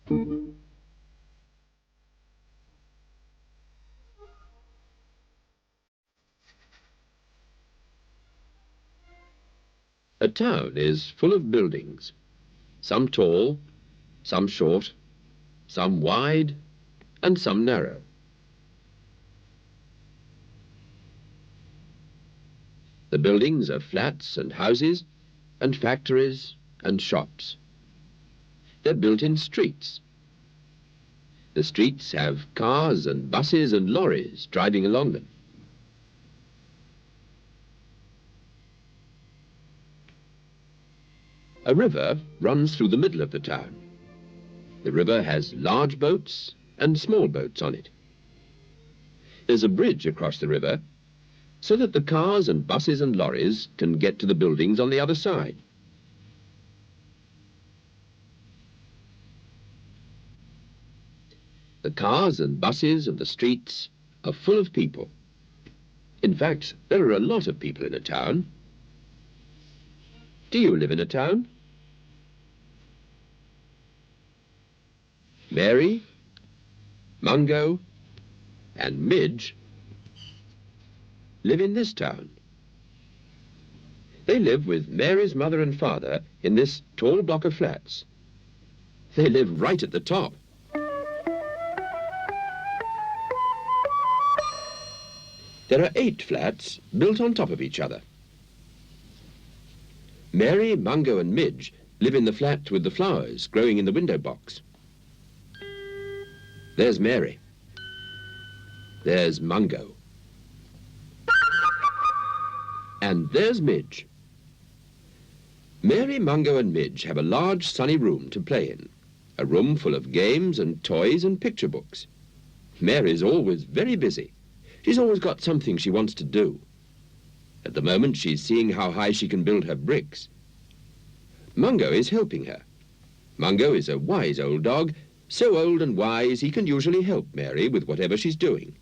A town is full of buildings, some tall, some short, some wide, and some narrow. The buildings are flats and houses and factories and shops. They're built in streets. The streets have cars and buses and lorries driving along them. A river runs through the middle of the town. The river has large boats and small boats on it. There's a bridge across the river so that the cars and buses and lorries can get to the buildings on the other side. The cars and buses and the streets are full of people. In fact, there are a lot of people in a town. Do you live in a town? Mary, Mungo, and Midge live in this town. They live with Mary's mother and father in this tall block of flats. They live right at the top. There are 8 flats built on top of each other. Mary, Mungo, and Midge live in the flat with the flowers growing in the window box. There's Mary. There's Mungo. And there's Midge. Mary, Mungo, and Midge have a large sunny room to play in, a room full of games and toys and picture books. Mary's always very busy. She's always got something she wants to do. At the moment, she's seeing how high she can build her bricks. Mungo is helping her. Mungo is a wise old dog, so old and wise he can usually help Mary with whatever she's doing.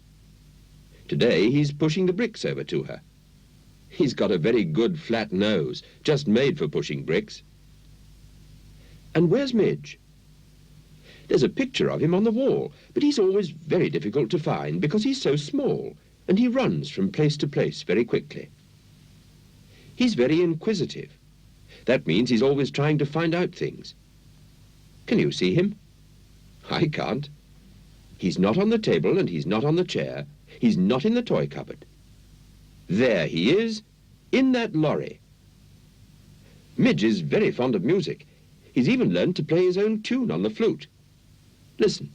Today, he's pushing the bricks over to her. He's got a very good flat nose, just made for pushing bricks. And where's Midge? There's a picture of him on the wall, but he's always very difficult to find because he's so small, and he runs from place to place very quickly. He's very inquisitive. That means he's always trying to find out things. Can you see him? I can't. He's not on the table and he's not on the chair. He's not in the toy cupboard. There he is, in that lorry. Midge is very fond of music. He's even learned to play his own tune on the flute. Listen.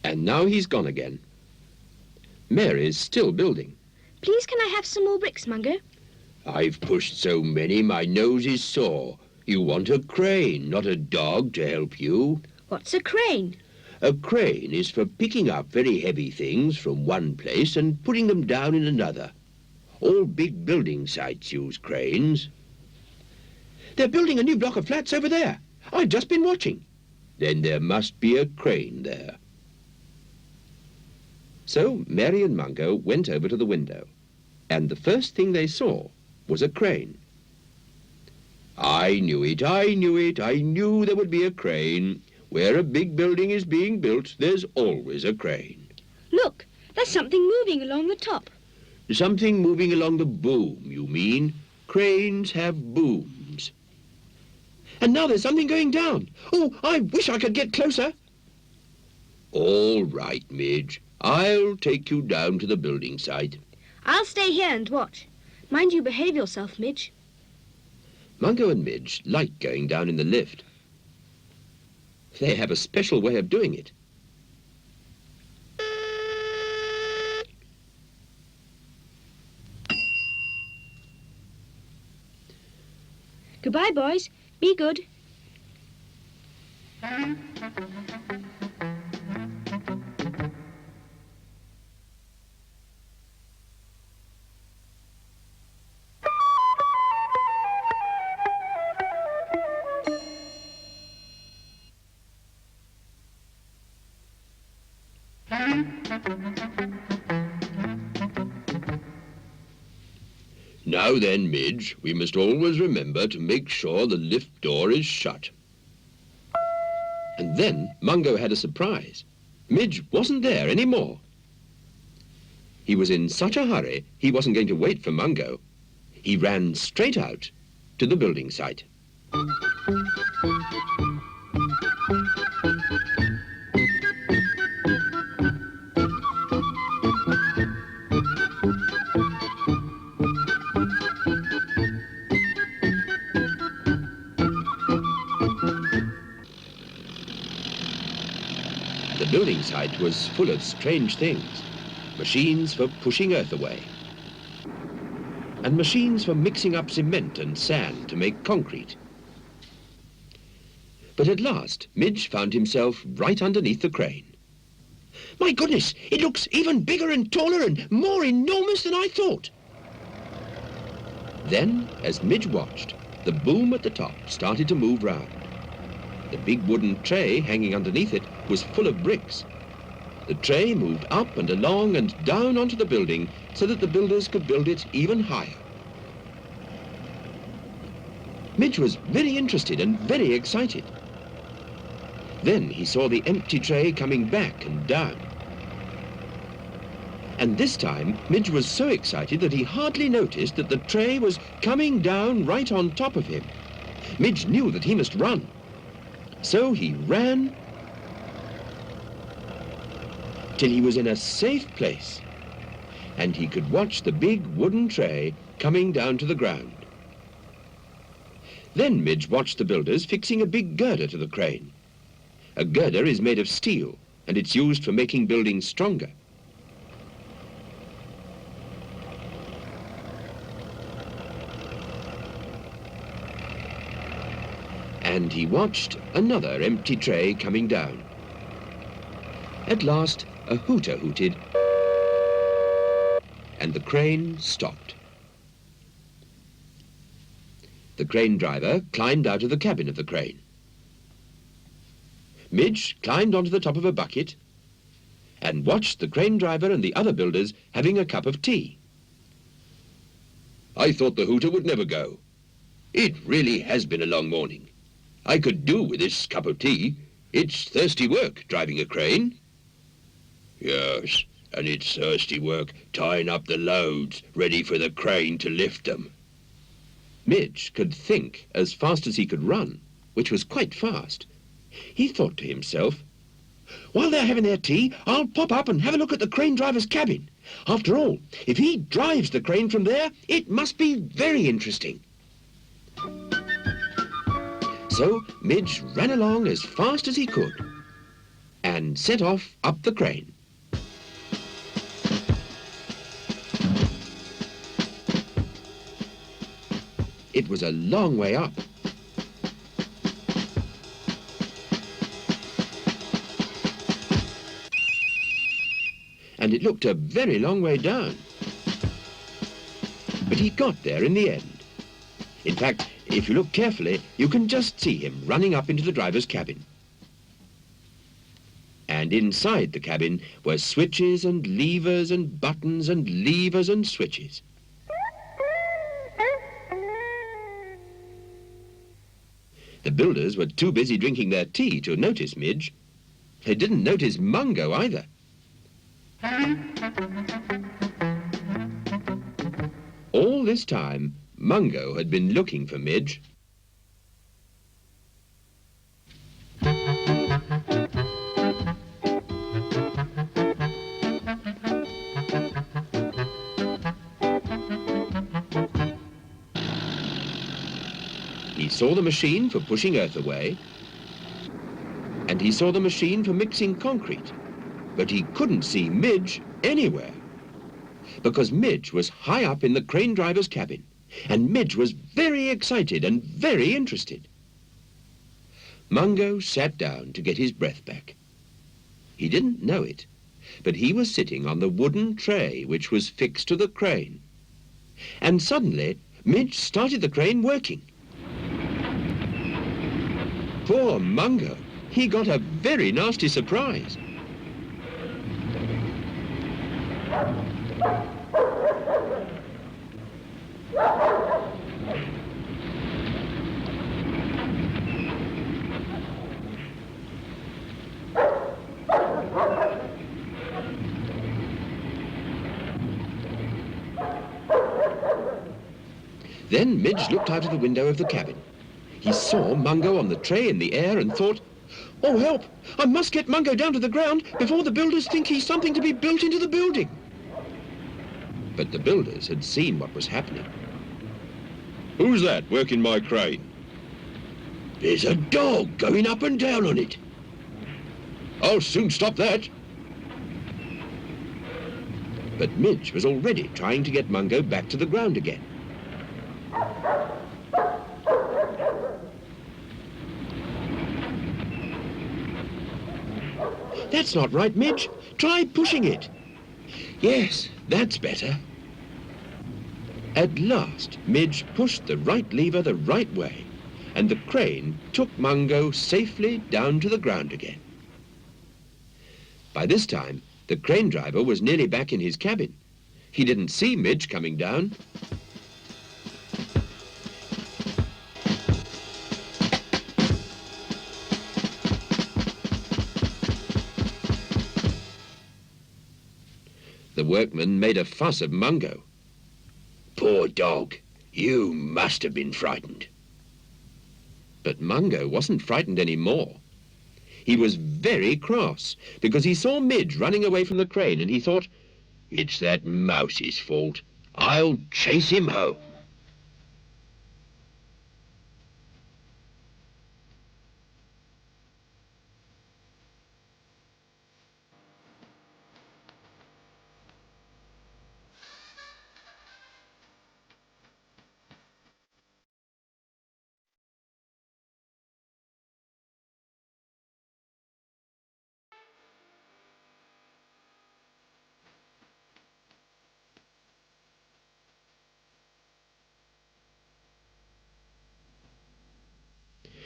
And now he's gone again. Mary's still building. Please, can I have some more bricks, Mungo? I've pushed so many my nose is sore. You want a crane, not a dog, to help you. What's a crane? A crane is for picking up very heavy things from one place and putting them down in another. All big building sites use cranes. They're building a new block of flats over there. I've just been watching. Then there must be a crane there. So Mary and Mungo went over to the window, and the first thing they saw was a crane. I knew it, I knew it, I knew there would be a crane. Where a big building is being built, there's always a crane. Look, there's something moving along the top. Something moving along the boom, you mean? Cranes have booms. And now there's something going down. Oh, I wish I could get closer. All right, Midge. I'll take you down to the building site. I'll stay here and watch. Mind you behave yourself, Midge. Mungo and Midge like going down in the lift. They have a special way of doing it. Goodbye, boys. Be good. Now then, Midge, we must always remember to make sure the lift door is shut. And then Mungo had a surprise. Midge wasn't there anymore. He was in such a hurry, he wasn't going to wait for Mungo. He ran straight out to the building site. The building site was full of strange things. Machines for pushing earth away, and machines for mixing up cement and sand to make concrete. But at last, Midge found himself right underneath the crane. My goodness, it looks even bigger and taller and more enormous than I thought. Then, as Midge watched, the boom at the top started to move round. The big wooden tray hanging underneath it was full of bricks. The tray moved up and along and down onto the building so that the builders could build it even higher. Midge was very interested and very excited. Then he saw the empty tray coming back and down. And this time, Midge was so excited that he hardly noticed that the tray was coming down right on top of him. Midge knew that he must run. So he ran till he was in a safe place, and he could watch the big wooden tray coming down to the ground. Then Midge watched the builders fixing a big girder to the crane. A girder is made of steel, and it's used for making buildings stronger. And he watched another empty tray coming down. At last, a hooter hooted, and the crane stopped. The crane driver climbed out of the cabin of the crane. Midge climbed onto the top of a bucket and watched the crane driver and the other builders having a cup of tea. I thought the hooter would never go. It really has been a long morning. I could do with this cup of tea. It's thirsty work, driving a crane. Yes, and it's thirsty work tying up the loads, ready for the crane to lift them. Midge could think as fast as he could run, which was quite fast. He thought to himself, while they're having their tea, I'll pop up and have a look at the crane driver's cabin. After all, if he drives the crane from there, it must be very interesting. So Midge ran along as fast as he could and set off up the crane. It was a long way up. And it looked a very long way down. But he got there in the end. In fact, if you look carefully, you can just see him running up into the driver's cabin. And inside the cabin were switches and levers and buttons and levers and switches. The builders were too busy drinking their tea to notice Midge. They didn't notice Mungo either. All this time, Mungo had been looking for Midge. He saw the machine for pushing earth away, and he saw the machine for mixing concrete, but he couldn't see Midge anywhere, because Midge was high up in the crane driver's cabin, and Midge was very excited and very interested. Mungo sat down to get his breath back. He didn't know it, but he was sitting on the wooden tray which was fixed to the crane. And suddenly, Midge started the crane working. Poor Mungo, he got a very nasty surprise. Then Midge looked out of the window of the cabin. He saw Mungo on the tray in the air and thought, "Oh, help! I must get Mungo down to the ground before the builders think he's something to be built into the building." But the builders had seen what was happening. "Who's that working my crane?" "There's a dog going up and down on it." "I'll soon stop that." But Midge was already trying to get Mungo back to the ground again. "That's not right, Midge. Try pushing it." "Yes, that's better." At last, Midge pushed the right lever the right way, and the crane took Mungo safely down to the ground again. By this time, the crane driver was nearly back in his cabin. He didn't see Midge coming down. The workman made a fuss of Mungo. "Poor dog, you must have been frightened." But Mungo wasn't frightened any more. He was very cross because he saw Midge running away from the crane and he thought, "It's that mouse's fault. I'll chase him home."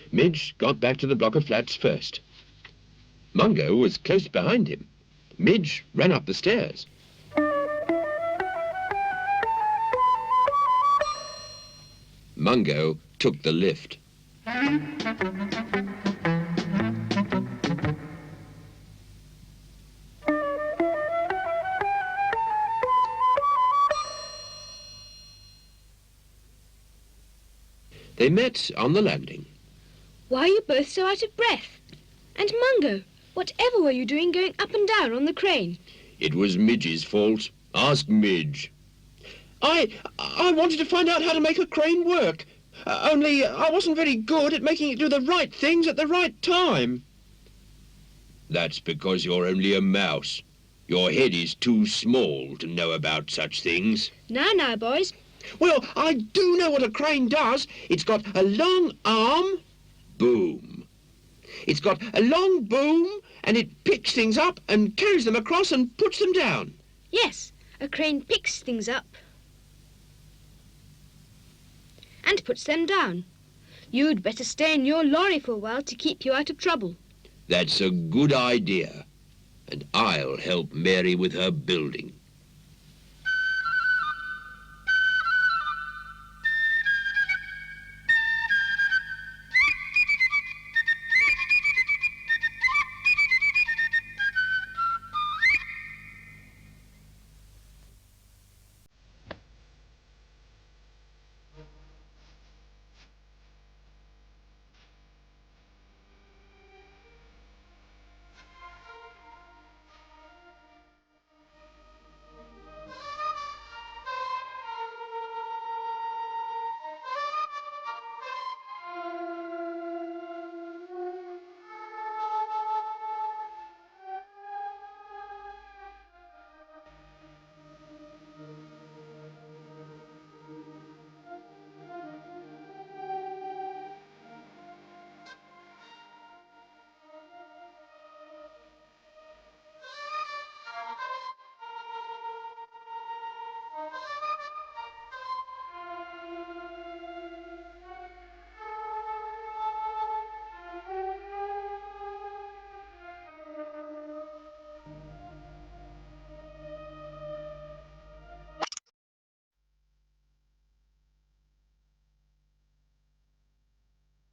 Midge got back to the block of flats first. Mungo was close behind him. Midge ran up the stairs. Mungo took the lift. They met on the landing. Why are you both so out of breath? And Mungo, whatever were you doing going up and down on the crane? It was Midge's fault. Ask Midge. I wanted to find out how to make a crane work. Only I wasn't very good at making it do the right things at the right time. That's because you're only a mouse. Your head is too small to know about such things. Now, boys. Well, I do know what a crane does. It's got a long arm. Boom. It's got a long boom, and it picks things up and carries them across and puts them down. Yes, a crane picks things up and puts them down. You'd better stay in your lorry for a while to keep you out of trouble. That's a good idea, and I'll help Mary with her building.